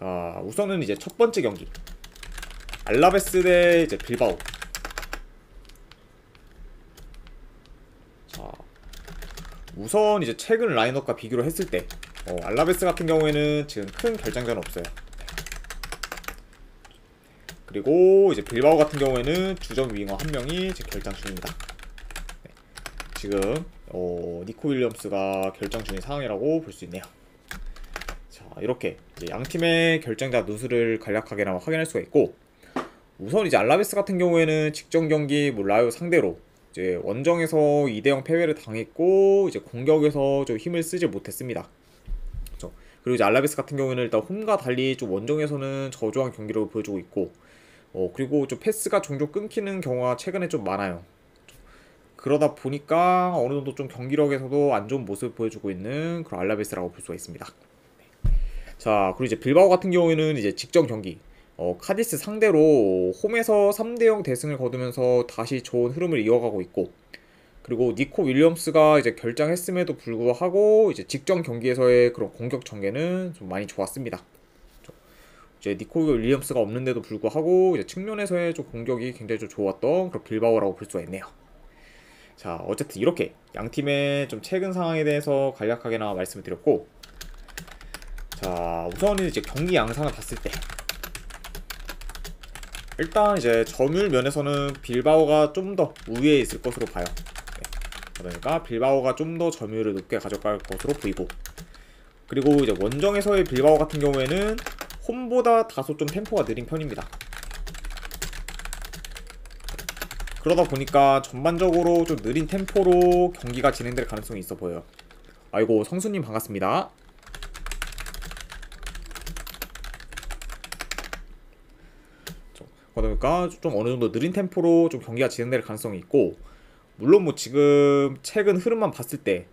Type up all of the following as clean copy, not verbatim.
자, 우선은 이제 첫 번째 경기 알라베스 대 이제 빌바오. 자, 우선 이제 최근 라인업과 비교를 했을 때 알라베스 같은 경우에는 지금 큰 결장자는 없어요. 그리고 이제 빌바오 같은 경우에는 주전 윙어 한 명이 지금 결장 중입니다. 네. 지금 니코 윌리엄스가 결장 중인 상황이라고 볼 수 있네요. 자, 이렇게 이제 양 팀의 결장자 누수를 간략하게나마 확인할 수가 있고, 우선 이제 알라베스 같은 경우에는 직전 경기 라이오 상대로 이제 원정에서 2대0 패배를 당했고, 이제 공격에서 좀 힘을 쓰지 못했습니다. 그렇죠? 그리고 이제 알라베스 같은 경우에는 일단 홈과 달리 좀 원정에서는 저조한 경기력을 보여주고 있고, 그리고 좀 패스가 종종 끊기는 경우가 최근에 좀 많아요. 그러다 보니까 어느 정도 좀 경기력에서도 안 좋은 모습을 보여주고 있는 그런 알라베스라고 볼 수가 있습니다. 자, 그리고 이제 빌바오 같은 경우에는 이제 직전 경기 카디스 상대로 홈에서 3대0 대승을 거두면서 다시 좋은 흐름을 이어가고 있고, 그리고 니코 윌리엄스가 이제 결장했음에도 불구하고 이제 직전 경기에서의 그런 공격 전개는 좀 많이 좋았습니다. 이제 니코 윌리엄스가 없는데도 불구하고 이제 측면에서의 좀 공격이 굉장히 좀 좋았던 그런 빌바오라고 볼 수가 있네요. 자, 어쨌든 이렇게 양 팀의 좀 최근 상황에 대해서 간략하게나 말씀을 드렸고, 자, 우선은 이제 경기 양상을 봤을 때 일단 이제 점유율 면에서는 빌바오가 좀 더 우위에 있을 것으로 봐요. 네. 그러니까 빌바오가 좀 더 점유율을 높게 가져갈 것으로 보이고, 그리고 이제 원정에서의 빌바오 같은 경우에는 홈보다 다소 좀 템포가 느린 편입니다. 그러다 보니까 전반적으로 좀 느린 템포로 경기가 진행될 가능성이 있어 보여요. 아이고, 성수님 반갑습니다. 그러니까 좀 어느 정도 느린 템포로 좀 경기가 진행될 가능성이 있고, 물론 뭐 지금 최근 흐름만 봤을 때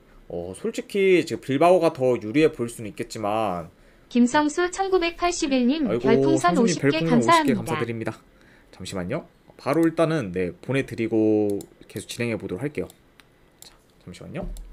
솔직히 지금 빌바오가 더 유리해 보일 수는 있겠지만, 김성수 1981님 아이고, 별풍선 성수님 50개 별풍선 감사합니다. 50개 감사드립니다. 잠시만요. 바로 일단은 네, 보내드리고 계속 진행해 보도록 할게요. 자, 잠시만요.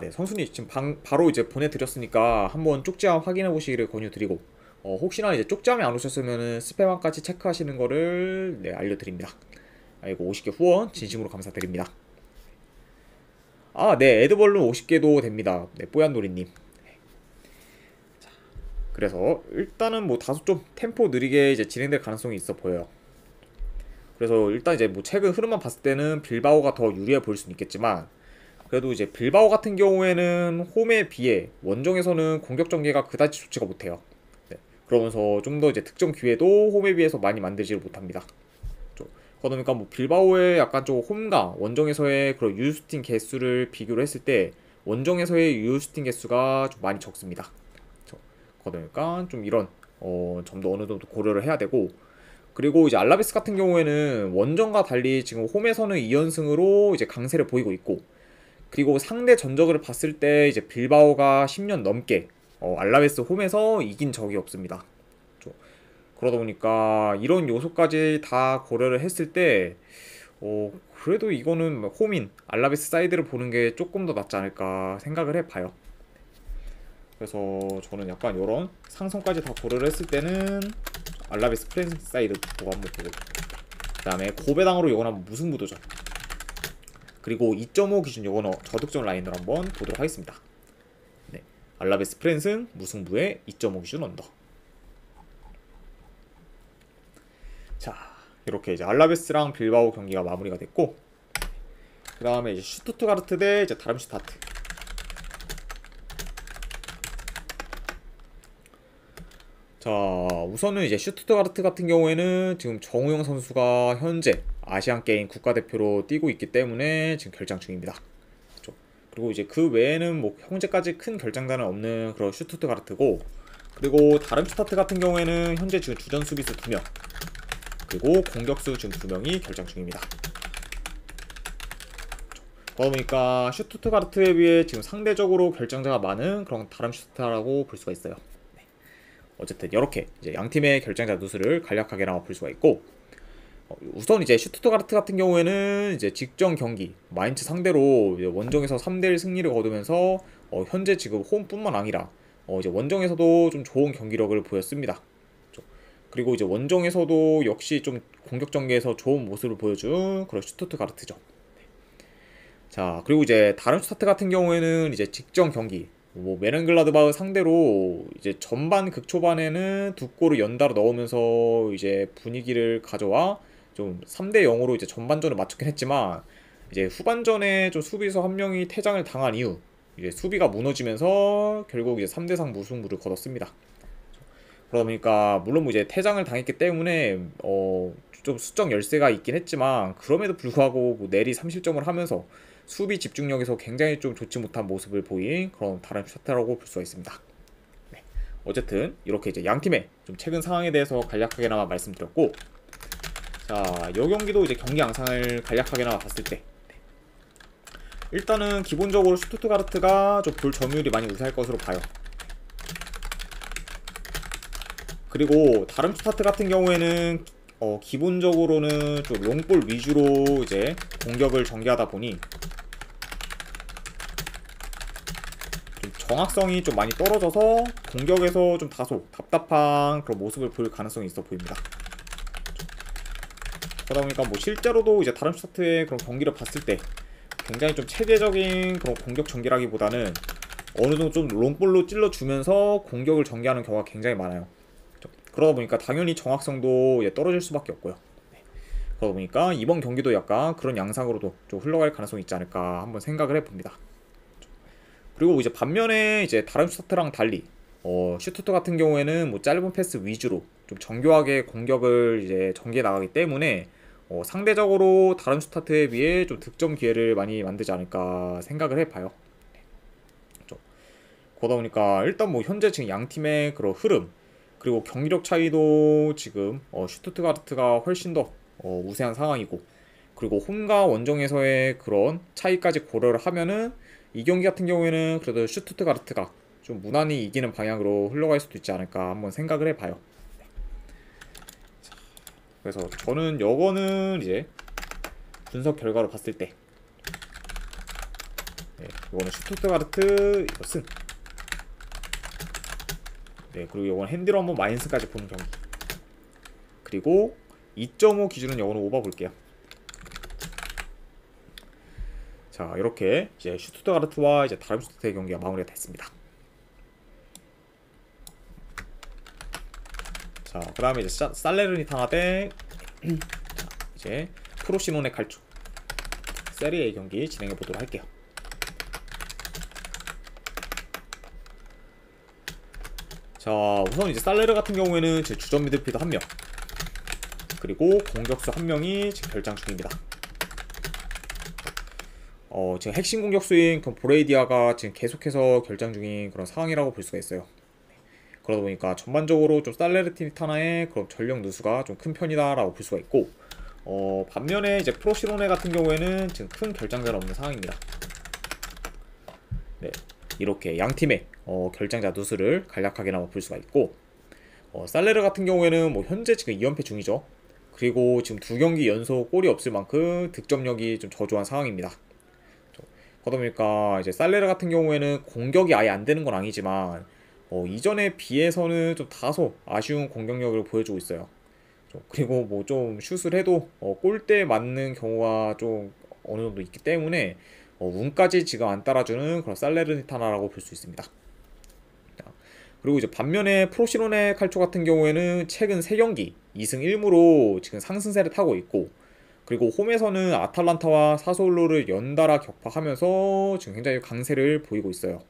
네, 성순이 지금 바로 이제 보내드렸으니까 한번 쪽지함 확인해 보시기를 권유드리고, 혹시나 이제 쪽지함이 안 오셨으면은 스팸함까지 체크하시는 거를 네, 알려드립니다. 아이고, 50개 후원 진심으로 감사드립니다. 네, 에드벌룬 50개도 됩니다. 네, 뽀얀놀이님. 자, 그래서 일단은 뭐 다소 좀 템포 느리게 이제 진행될 가능성이 있어 보여요. 그래서 일단 이제 뭐 최근 흐름만 봤을 때는 빌바오가 더 유리해 보일 수는 있겠지만, 그래도 이제 빌바오 같은 경우에는 홈에 비해 원정에서는 공격 전개가 그다지 좋지가 못해요. 네. 그러면서 좀 더 이제 득점 기회도 홈에 비해서 많이 만들지를 못합니다. 그러니까 뭐 빌바오의 약간 좀 홈과 원정에서의 그런 유효슈팅 개수를 비교를 했을 때 원정에서의 유효슈팅 개수가 좀 많이 적습니다. 그러니까 좀 이런 점도 어느 정도 고려를 해야 되고, 그리고 이제 알라베스 같은 경우에는 원정과 달리 지금 홈에서는 2연승으로 이제 강세를 보이고 있고, 그리고 상대 전적을 봤을 때 이제 빌바오가 10년 넘게 알라베스 홈에서 이긴 적이 없습니다. 그러다 보니까 이런 요소까지 다 고려를 했을 때 그래도 이거는 홈인 알라베스 사이드를 보는 게 조금 더 낫지 않을까 생각을 해봐요. 그래서 저는 약간 이런 상성까지 다 고려를 했을 때는 알라베스 프렌스 사이드 보고 한번 보고, 그 다음에 고배당으로 이건 한번 무승부도전, 그리고 2.5 기준 요거는 저득점 라인을 한번 보도록 하겠습니다. 네, 알라베스 프랜승 무승부의 2.5 기준 언더. 자, 이렇게 이제 알라베스랑 빌바오 경기가 마무리가 됐고, 그 다음에 이제 슈투트가르트 대 이제 다름슈타트. 자, 우선은 이제 슈투트가르트 같은 경우에는 지금 정우영 선수가 현재 아시안게임 국가대표로 뛰고 있기 때문에 지금 결장 중입니다. 그렇죠? 그리고 이제 그 외에는 뭐 현재까지 큰 결장단은 없는 그런 슈투트가르트고, 그리고 다름슈타트 같은 경우에는 현재 지금 주전 수비수 2명, 그리고 공격수 지금 2명이 결장 중입니다. 그러다 보니까 슈투트가르트에 비해 지금 상대적으로 결장자가 많은 그런 다름슈타트라고 볼 수가 있어요. 어쨌든 이렇게 이제 양 팀의 결장자 누수를 간략하게나마 볼 수가 있고, 우선 이제 슈투트가르트 같은 경우에는 이제 직전 경기 마인츠 상대로 이제 원정에서 3대1 승리를 거두면서 현재 지금 홈뿐만 아니라 이제 원정에서도 좀 좋은 경기력을 보였습니다. 그리고 이제 원정에서도 역시 좀 공격 전개에서 좋은 모습을 보여준 그런 슈투트가르트죠. 자, 그리고 이제 다른 슈타트 같은 경우에는 이제 직전 경기 뭐 메른글라드바흐 상대로 이제 전반 극초반에는 두 골을 연달아 넣으면서 이제 분위기를 가져와 좀 3대 0으로 이제 전반전을 맞췄긴 했지만 이제 후반전에 좀 수비수 한 명이 퇴장을 당한 이후 이제 수비가 무너지면서 결국 이제 3대 3 무승부를 거뒀습니다. 그러다 보니까 물론 뭐 이제 퇴장을 당했기 때문에 좀 수적 열세가 있긴 했지만 그럼에도 불구하고 뭐 내리 30점을 하면서 수비 집중력에서 굉장히 좀 좋지 못한 모습을 보인 그런 다른 슈타트라고 볼 수가 있습니다. 네. 어쨌든 이렇게 이제 양 팀의 좀 최근 상황에 대해서 간략하게나마 말씀드렸고, 자, 이 경기도 이제 경기 양상을 간략하게나마 봤을 때 일단은 기본적으로 슈투트가르트가 좀 볼 점유율이 많이 우세할 것으로 봐요. 그리고 다른 슈타트 같은 경우에는 기본적으로는 좀 롱볼 위주로 이제 공격을 전개하다 보니 좀 정확성이 좀 많이 떨어져서 공격에서 좀 다소 답답한 그런 모습을 보일 가능성이 있어 보입니다. 그러다 보니까 뭐 실제로도 이제 다른 슈타트의 그런 경기를 봤을 때 굉장히 좀 체계적인 그런 공격 전개라기보다는 어느 정도 좀 롱볼로 찔러주면서 공격을 전개하는 경우가 굉장히 많아요. 그러다 보니까 당연히 정확성도 떨어질 수밖에 없고요. 그러다 보니까 이번 경기도 약간 그런 양상으로도 좀 흘러갈 가능성이 있지 않을까 한번 생각을 해봅니다. 그리고 이제 반면에 이제 다른 슈타트랑 달리 슈투트 같은 경우에는 뭐 짧은 패스 위주로 좀 정교하게 공격을 이제 전개해 나가기 때문에 상대적으로 다른 슈타트에 비해 좀 득점 기회를 많이 만들지 않을까 생각을 해봐요. 그러다 보니까 일단 뭐 현재 지금 양 팀의 그런 흐름 그리고 경기력 차이도 지금 슈투트가르트가 훨씬 더 우세한 상황이고, 그리고 홈과 원정에서의 그런 차이까지 고려를 하면은 이 경기 같은 경우에는 그래도 슈투트가르트가 좀 무난히 이기는 방향으로 흘러갈 수도 있지 않을까 한번 생각을 해봐요. 그래서 저는 요거는 이제 분석 결과로 봤을 때 이거는 슈투트가르트 이거 승. 네, 그리고 이건 핸디로 한번 마인스까지 보는 경기. 그리고 2.5 기준은 이거는 오버 볼게요. 자, 이렇게 이제 슈투트가르트와 이제 다른 슈투트의 경기가 마무리가 됐습니다. 자, 그다음에 이제 살레르니타나 대 이제 프로시노네 칼초 세리에 경기 진행해 보도록 할게요. 자, 우선 이제 살레르 같은 경우에는 제 주전 미드필더 1명 그리고 공격수 1명이 지금 결장 중입니다. 지금 핵심 공격수인 보레이디아가 지금 계속해서 결장 중인 그런 상황이라고 볼 수가 있어요. 그러다 보니까 전반적으로 좀 살레르티니타나의 그런 전력 누수가 좀 큰 편이다라고 볼 수가 있고, 반면에 이제 프로시노네 같은 경우에는 지금 큰 결장자는 없는 상황입니다. 네, 이렇게 양 팀의 결장자 누수를 간략하게나마 볼 수가 있고, 살레르 같은 경우에는 뭐 현재 지금 2연패 중이죠. 그리고 지금 2경기 연속 골이 없을 만큼 득점력이 좀 저조한 상황입니다. 그러다 보니까 이제 살레르 같은 경우에는 공격이 아예 안 되는 건 아니지만 이전에 비해서는 좀 다소 아쉬운 공격력을 보여주고 있어요. 그리고 뭐 좀 슛을 해도 골대 맞는 경우가 좀 어느 정도 있기 때문에 운까지 지금 안 따라주는 그런 살레르니타나라고 볼 수 있습니다. 그리고 이제 반면에 프로시노네 칼초 같은 경우에는 최근 3경기 2승 1무로 지금 상승세를 타고 있고, 그리고 홈에서는 아탈란타와 사솔로를 연달아 격파하면서 지금 굉장히 강세를 보이고 있어요.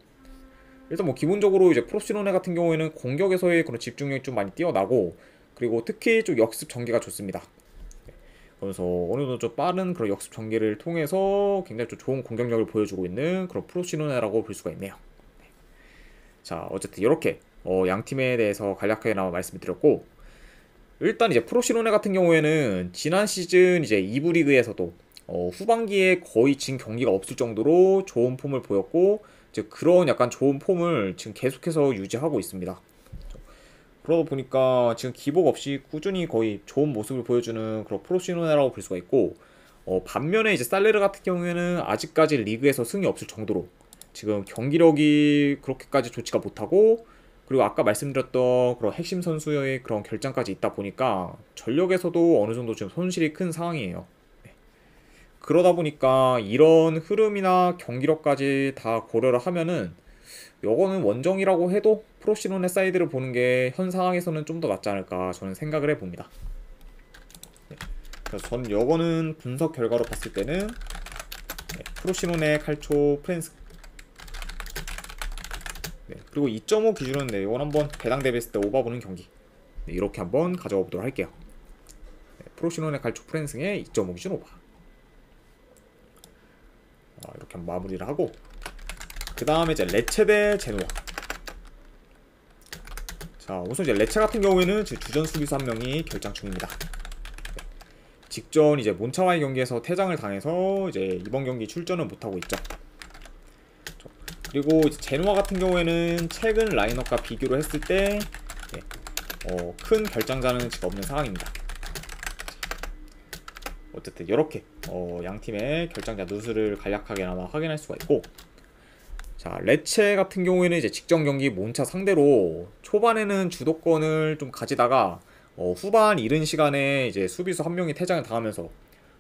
일단 뭐 기본적으로 이제 프로시노네 같은 경우에는 공격에서의 그런 집중력이 좀 많이 뛰어나고, 그리고 특히 좀 역습 전개가 좋습니다. 그래서 어느 정도 좀 빠른 그런 역습 전개를 통해서 굉장히 좀 좋은 공격력을 보여주고 있는 그런 프로시노네라고 볼 수가 있네요. 자, 어쨌든 이렇게 양 팀에 대해서 간략하게나마 말씀을 드렸고, 일단 이제 프로시노네 같은 경우에는 지난 시즌 이제 2부 리그에서도 후반기에 거의 진 경기가 없을 정도로 좋은 폼을 보였고, 이제 그런 약간 좋은 폼을 지금 계속해서 유지하고 있습니다. 그러다 보니까 지금 기복 없이 꾸준히 거의 좋은 모습을 보여주는 그런 프로시노네라고 볼 수가 있고, 반면에 이제 살레르 같은 경우에는 아직까지 리그에서 승이 없을 정도로 지금 경기력이 그렇게까지 좋지가 못하고, 그리고 아까 말씀드렸던 그런 핵심 선수의 그런 결장까지 있다 보니까 전력에서도 어느 정도 지금 손실이 큰 상황이에요. 네. 그러다 보니까 이런 흐름이나 경기력까지 다 고려를 하면은 요거는 원정이라고 해도 프로시노네 사이드를 보는 게 현 상황에서는 좀 더 낫지 않을까 저는 생각을 해봅니다. 네. 그래서 전 요거는 분석 결과로 봤을 때는 프로시노네 칼초 프렌스, 그리고 2.5 기준은 이건 한번 배당 대비했을 때 오바 보는 경기, 이렇게 한번 가져가 보도록 할게요. 프로시노네 칼초 프렌스의 2.5 기준 오바, 이렇게 한번 마무리를 하고, 그 다음에 이제 레체 대 제노아. 자, 우선 이제 레체 같은 경우에는 지금 주전 수비수 한 명이 결장 중입니다. 직전 이제 몬차와의 경기에서 퇴장을 당해서 이제 이번 경기 출전을 못하고 있죠. 그리고 이제 제노아 같은 경우에는 최근 라인업과 비교를 했을 때 큰 결장자는 지금 없는 상황입니다. 어쨌든 이렇게 양 팀의 결장자 누수를 간략하게나마 확인할 수가 있고, 자, 레체 같은 경우에는 이제 직전 경기 몬차 상대로 초반에는 주도권을 좀 가지다가 후반 이른 시간에 이제 수비수 한 명이 퇴장을 당하면서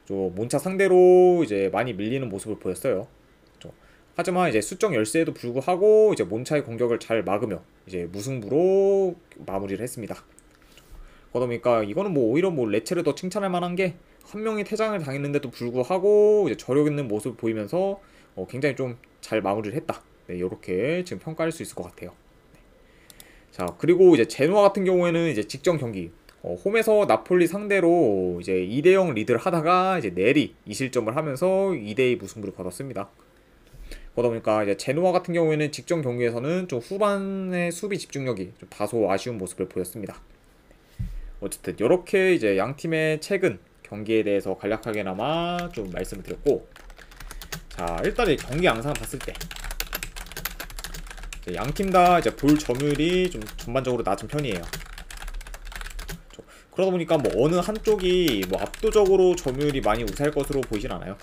좀 몬차 상대로 이제 많이 밀리는 모습을 보였어요. 하지만 이제 수적 열세에도 불구하고 이제 몬차의 공격을 잘 막으며 이제 무승부로 마무리를 했습니다. 그러다 보니까 이거는 뭐 오히려 뭐 레체를 더 칭찬할 만한 게 한 명이 퇴장을 당했는데도 불구하고 이제 저력 있는 모습을 보이면서 굉장히 좀 잘 마무리를 했다. 네, 이렇게 지금 평가할 수 있을 것 같아요. 네. 자, 그리고 이제 제노아 같은 경우에는 이제 직전 경기 홈에서 나폴리 상대로 이제 2대0 리드를 하다가 이제 내리 2실점을 하면서 2대2 무승부를 거뒀습니다. 그러다 보니까 이제 제노아 같은 경우에는 직전 경기에서는 좀 후반의 수비 집중력이 좀 다소 아쉬운 모습을 보였습니다. 어쨌든 이렇게 이제 양 팀의 최근 경기에 대해서 간략하게나마 좀 말씀을 드렸고, 자, 일단 이 경기 양상 봤을 때 양 팀 다 이제 볼 점유율이 좀 전반적으로 낮은 편이에요. 그러다 보니까 뭐 어느 한쪽이 뭐 압도적으로 점유율이 많이 우세할 것으로 보이진 않아요.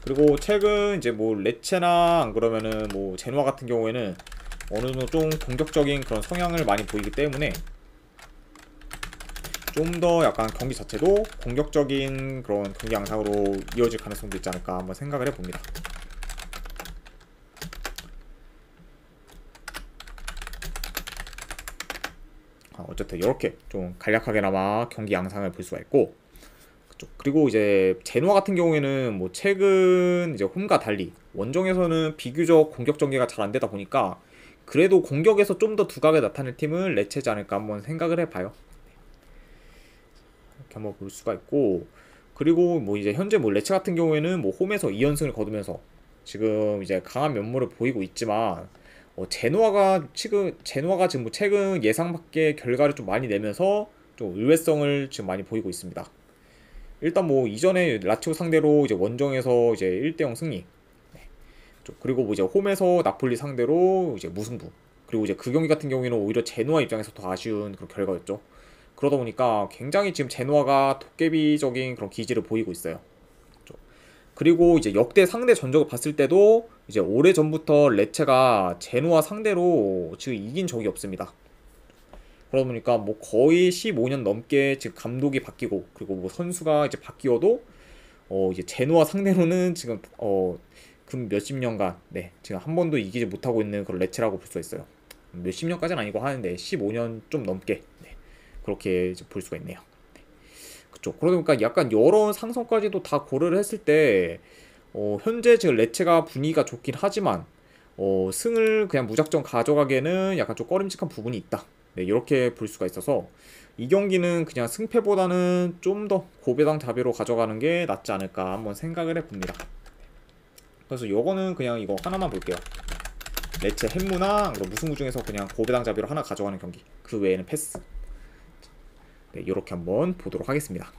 그리고 최근 이제 뭐 레체나 안 그러면은 뭐 제노아 같은 경우에는 어느 정도 좀 공격적인 그런 성향을 많이 보이기 때문에 좀 더 약간 경기 자체도 공격적인 그런 경기 양상으로 이어질 가능성도 있지 않을까 한번 생각을 해봅니다. 어쨌든 이렇게 좀 간략하게나마 경기 양상을 볼 수가 있고, 그리고 이제 제노아 같은 경우에는 뭐 최근 이제 홈과 달리 원정에서는 비교적 공격 전개가 잘 안 되다 보니까 그래도 공격에서 좀 더 두각을 나타낼 팀은 레체지 않을까 한번 생각을 해봐요. 이렇게 한번 볼 수가 있고, 그리고 뭐 이제 현재 뭐 레체 같은 경우에는 뭐 홈에서 2연승을 거두면서 지금 이제 강한 면모를 보이고 있지만 제노아가 지금 뭐 최근 예상 밖의 결과를 좀 많이 내면서 좀 의외성을 지금 많이 보이고 있습니다. 일단 뭐 이전에 라치오 상대로 이제 원정에서 이제 1대0 승리, 그리고 뭐 이제 홈에서 나폴리 상대로 이제 무승부, 그리고 이제 그 경기 같은 경우에는 오히려 제노아 입장에서 더 아쉬운 그런 결과였죠. 그러다 보니까 굉장히 지금 제노아가 도깨비적인 그런 기질을 보이고 있어요. 그리고 이제 역대 상대 전적을 봤을 때도 이제 오래 전부터 레체가 제노아 상대로 지금 이긴 적이 없습니다. 그러다 보니까 뭐 거의 15년 넘게 지금 감독이 바뀌고, 그리고 뭐 선수가 이제 바뀌어도 이제 제노아 상대로는 지금 금 몇십 년간 지금 한 번도 이기지 못하고 있는 그런 레체라고 볼 수 있어요. 몇십 년까지는 아니고 하는데 15년 좀 넘게 그렇게 볼 수가 있네요. 그쵸. 그러다 보니까 약간 여러 상성까지도 다 고려를 했을 때 현재 지금 레체가 분위기가 좋긴 하지만 승을 그냥 무작정 가져가기에는 약간 좀 꺼림칙한 부분이 있다. 이렇게 볼 수가 있어서 이 경기는 그냥 승패보다는 좀 더 고배당 자비로 가져가는 게 낫지 않을까 한번 생각을 해봅니다. 그래서 요거는 그냥 이거 하나만 볼게요. 레체 햄무나 무승부 중에서 그냥 고배당 자비로 하나 가져가는 경기, 그 외에는 패스. 이렇게 한번 보도록 하겠습니다.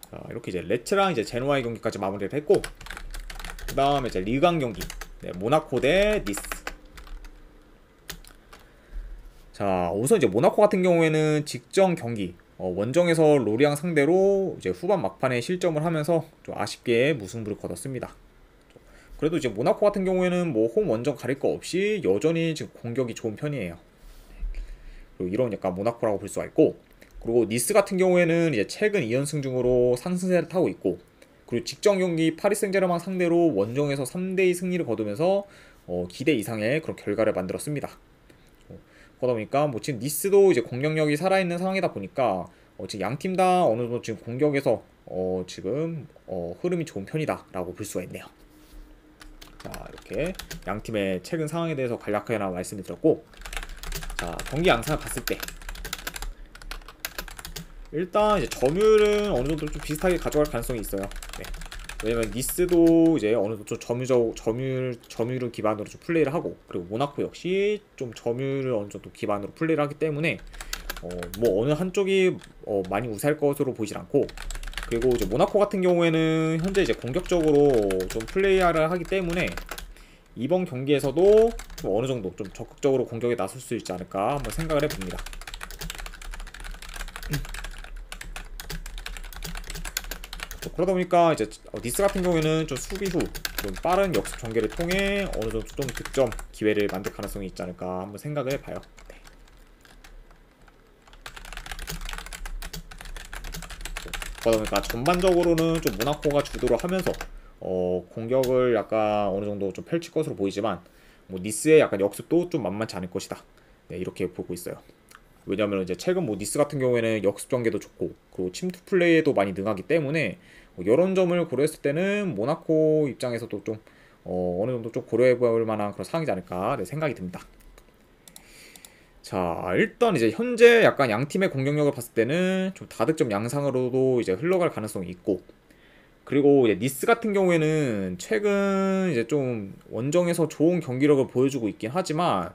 자, 이렇게 이제 레체랑 이제 제노아의 경기까지 마무리를 했고, 그 다음에 이제 리강 경기, 네, 모나코 대 니스. 자, 우선 이제 모나코 같은 경우에는 직전 경기 원정에서 로리앙 상대로 이제 후반 막판에 실점을 하면서 좀 아쉽게 무승부를 거뒀습니다. 그래도 이제 모나코 같은 경우에는 뭐 홈 원정 가릴 거 없이 여전히 지금 공격이 좋은 편이에요. 그리고 이런 약간 모나코라고 볼 수가 있고, 그리고 니스 같은 경우에는 이제 최근 2연승 중으로 상승세를 타고 있고, 그리고 직전 경기 파리 생제르맹 상대로 원정에서 3대2 승리를 거두면서 기대 이상의 그런 결과를 만들었습니다. 그러다 보니까 뭐 지금 니스도 이제 공격력이 살아있는 상황이다 보니까 지금 양 팀 다 어느 정도 지금 공격에서 지금 흐름이 좋은 편이다라고 볼 수가 있네요. 자, 이렇게 양 팀의 최근 상황에 대해서 간략하게 하나 말씀을 드렸고, 자, 경기 양상을 봤을 때 일단 이제 점유율은 어느 정도 좀 비슷하게 가져갈 가능성이 있어요. 네. 왜냐면 니스도 이제 어느 정도 좀 점유율을 기반으로 좀 플레이를 하고, 그리고 모나코 역시 좀 점유율을 어느 정도 기반으로 플레이를 하기 때문에 뭐 어느 한쪽이 많이 우세할 것으로 보이질 않고, 그리고 이제 모나코 같은 경우에는 현재 이제 공격적으로 좀 플레이를 하기 때문에 이번 경기에서도 좀 어느 정도 좀 적극적으로 공격에 나설 수 있지 않을까 한번 생각을 해봅니다. 그러다 보니까 이제 니스 같은 경우에는 좀 수비 후 좀 빠른 역습 전개를 통해 어느 정도 좀 득점 기회를 만들 가능성이 있지 않을까 한번 생각을 해봐요. 네. 그러다 보니까 전반적으로는 좀 모나코가 주도를 하면서 공격을 약간 어느 정도 좀 펼칠 것으로 보이지만, 뭐 니스의 약간 역습도 좀 만만치 않을 것이다. 네, 이렇게 보고 있어요. 왜냐하면 이제 최근 뭐 니스 같은 경우에는 역습 전개도 좋고, 그리고 침투 플레이에도 많이 능하기 때문에 이런 점을 고려했을 때는 모나코 입장에서도 좀 어느 정도 좀 고려해볼 만한 그런 상황이지 않을까 네, 생각이 듭니다. 자, 일단 이제 현재 약간 양 팀의 공격력을 봤을 때는 좀 다득점 양상으로도 이제 흘러갈 가능성이 있고, 그리고 이제 니스 같은 경우에는 최근 이제 좀 원정에서 좋은 경기력을 보여주고 있긴 하지만,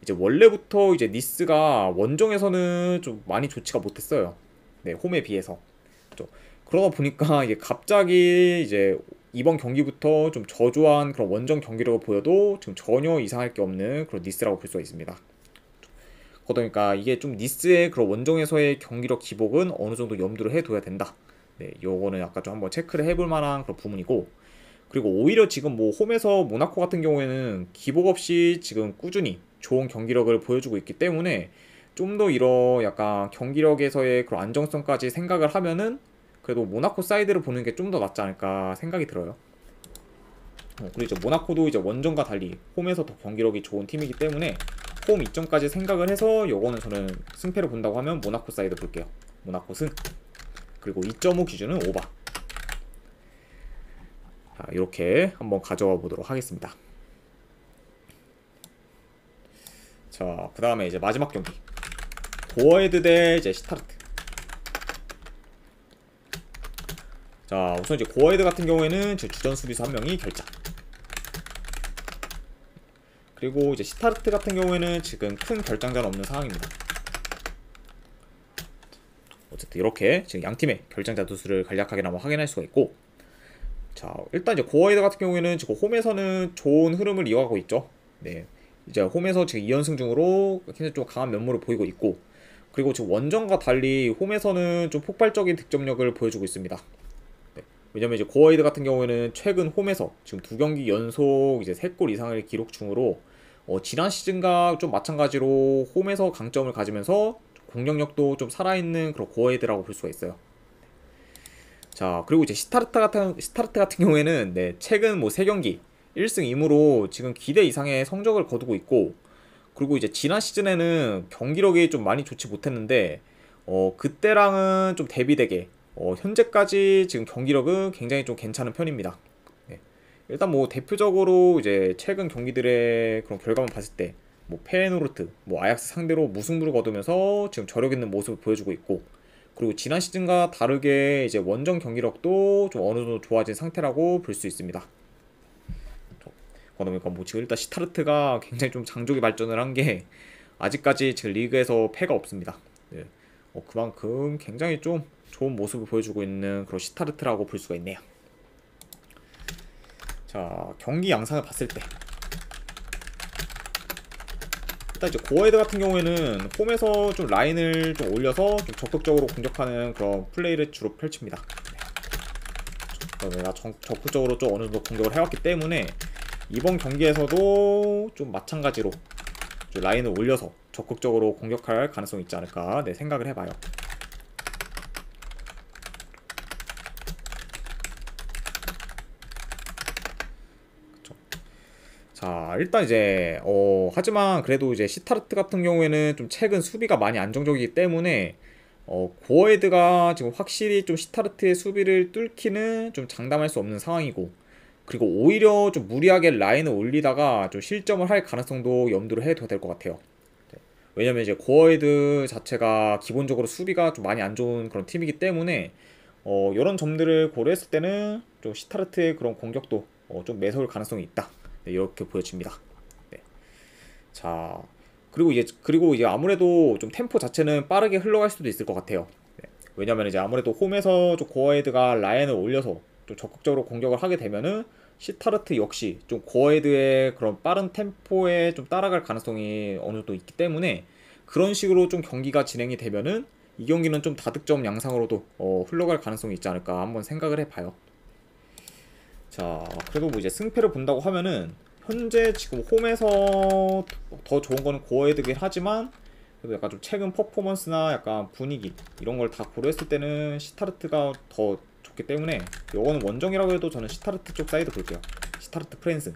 이제 원래부터 이제 니스가 원정에서는 좀 많이 좋지가 못했어요. 네, 홈에 비해서. 그러다 보니까 이게 갑자기 이제 이번 경기부터 좀 저조한 그런 원정 경기력을 보여도 지금 전혀 이상할 게 없는 그런 니스라고 볼 수가 있습니다. 그러니까 이게 좀 니스의 그런 원정에서의 경기력 기복은 어느 정도 염두를 해둬야 된다. 네, 요거는 약간 좀 한번 체크를 해볼 만한 그런 부분이고, 그리고 오히려 지금 뭐 홈에서 모나코 같은 경우에는 기복 없이 지금 꾸준히 좋은 경기력을 보여주고 있기 때문에 좀 더 이런 약간 경기력에서의 그런 안정성까지 생각을 하면은 그래도 모나코 사이드를 보는 게 좀 더 낫지 않을까 생각이 들어요. 그리고 이제 모나코도 이제 원정과 달리 홈에서 더 경기력이 좋은 팀이기 때문에 홈 이점까지 생각을 해서 요거는 저는 승패를 본다고 하면 모나코 사이드 볼게요. 모나코 승. 그리고 2.5 기준은 오바. 자, 이렇게 한번 가져와 보도록 하겠습니다. 자, 그 다음에 이제 마지막 경기. 고어헤드 대 이제 시타르트. 자, 우선 이제 고어헤드 같은 경우에는 제 주전 수비수 한 명이 결장. 그리고 이제 시타르트 같은 경우에는 지금 큰 결장자는 없는 상황입니다. 어쨌든 이렇게 지금 양 팀의 결장자 두수를 간략하게나마 확인할 수가 있고, 자, 일단 이제 고어헤드 같은 경우에는 지금 홈에서는 좋은 흐름을 이어가고 있죠. 네, 이제 홈에서 지금 2연승 중으로 굉장히 좀 강한 면모를 보이고 있고, 그리고 지금 원정과 달리 홈에서는 좀 폭발적인 득점력을 보여주고 있습니다. 네, 왜냐면 이제 고어헤드 같은 경우에는 최근 홈에서 지금 2경기 연속 이제 3골 이상을 기록 중으로 지난 시즌과 좀 마찬가지로 홈에서 강점을 가지면서 공격력도 좀 살아있는 그런 고어헤드라고 볼 수가 있어요. 자, 그리고 이제 시타르트 같은 경우에는 네, 최근 뭐 3경기 1승 2무로 지금 기대 이상의 성적을 거두고 있고, 그리고 이제 지난 시즌에는 경기력이 좀 많이 좋지 못했는데 그때랑은 좀 대비되게 현재까지 지금 경기력은 굉장히 좀 괜찮은 편입니다. 네. 일단 뭐 대표적으로 이제 최근 경기들의 그런 결과만 봤을 때 뭐 페에노르트, 뭐 아약스 상대로 무승부를 거두면서 지금 저력 있는 모습을 보여주고 있고, 그리고 지난 시즌과 다르게 이제 원정 경기력도 좀 어느 정도 좋아진 상태라고 볼 수 있습니다. 그러니까 뭐 지금 일단 시타르트가 굉장히 좀 장족이 발전을 한 게 아직까지 지금 리그에서 패가 없습니다. 네. 그만큼 굉장히 좀 좋은 모습을 보여주고 있는 그런 시타르트라고 볼 수가 있네요. 자, 경기 양상을 봤을 때 일단 이제 고어헤드 같은 경우에는 홈에서 좀 라인을 좀 올려서 좀 적극적으로 공격하는 그런 플레이를 주로 펼칩니다. 내가 적극적으로 좀 어느 정도 공격을 해왔기 때문에 이번 경기에서도 좀 마찬가지로 좀 라인을 올려서 적극적으로 공격할 가능성이 있지 않을까 생각을 해봐요. 자, 일단 이제 하지만 그래도 이제 시타르트 같은 경우에는 좀 최근 수비가 많이 안정적이기 때문에 고어헤드가 지금 확실히 좀 시타르트의 수비를 뚫기는 좀 장담할 수 없는 상황이고, 그리고 오히려 좀 무리하게 라인을 올리다가 좀 실점을 할 가능성도 염두를 해도 될 것 같아요. 왜냐면 이제 고어헤드 자체가 기본적으로 수비가 좀 많이 안 좋은 그런 팀이기 때문에 이런 점들을 고려했을 때는 좀 시타르트의 그런 공격도 좀 매서울 가능성이 있다. 네, 이렇게 보여집니다. 네. 자, 그리고 이제 아무래도 좀 템포 자체는 빠르게 흘러갈 수도 있을 것 같아요. 네. 왜냐면 이제 아무래도 홈에서 좀 고어헤드가 라인을 올려서 좀 적극적으로 공격을 하게 되면은 시타르트 역시 좀 고어헤드의 그런 빠른 템포에 좀 따라갈 가능성이 어느 정도 있기 때문에 그런 식으로 좀 경기가 진행이 되면은 이 경기는 좀 다득점 양상으로도 흘러갈 가능성이 있지 않을까 한번 생각을 해봐요. 자, 그래도 뭐 이제 승패를 본다고 하면은 현재 지금 홈에서 더 좋은 거는 고어헤드긴 하지만 그래도 약간 좀 최근 퍼포먼스나 약간 분위기 이런 걸 다 고려했을 때는 시타르트가 더 좋기 때문에 요거는 원정이라고 해도 저는 시타르트 쪽 사이드 볼게요. 시타르트 프렌스.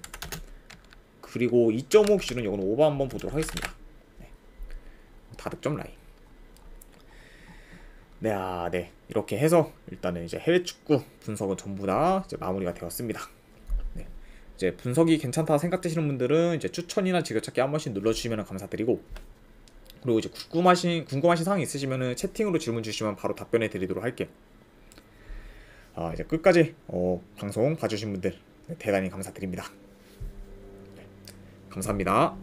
그리고 2.5 기준은 요거는 오버 한번 보도록 하겠습니다. 네. 다득점 라인. 네, 네. 이렇게 해서 일단은 이제 해외 축구 분석은 전부 다 이제 마무리가 되었습니다. 네. 이제 분석이 괜찮다 생각되시는 분들은 이제 추천이나 즐겨찾기 한 번씩 눌러주시면 감사드리고, 그리고 이제 궁금하신 사항이 있으시면은 채팅으로 질문 주시면 바로 답변해 드리도록 할게요. 이제 끝까지 방송 봐주신 분들 대단히 감사드립니다. 네. 감사합니다.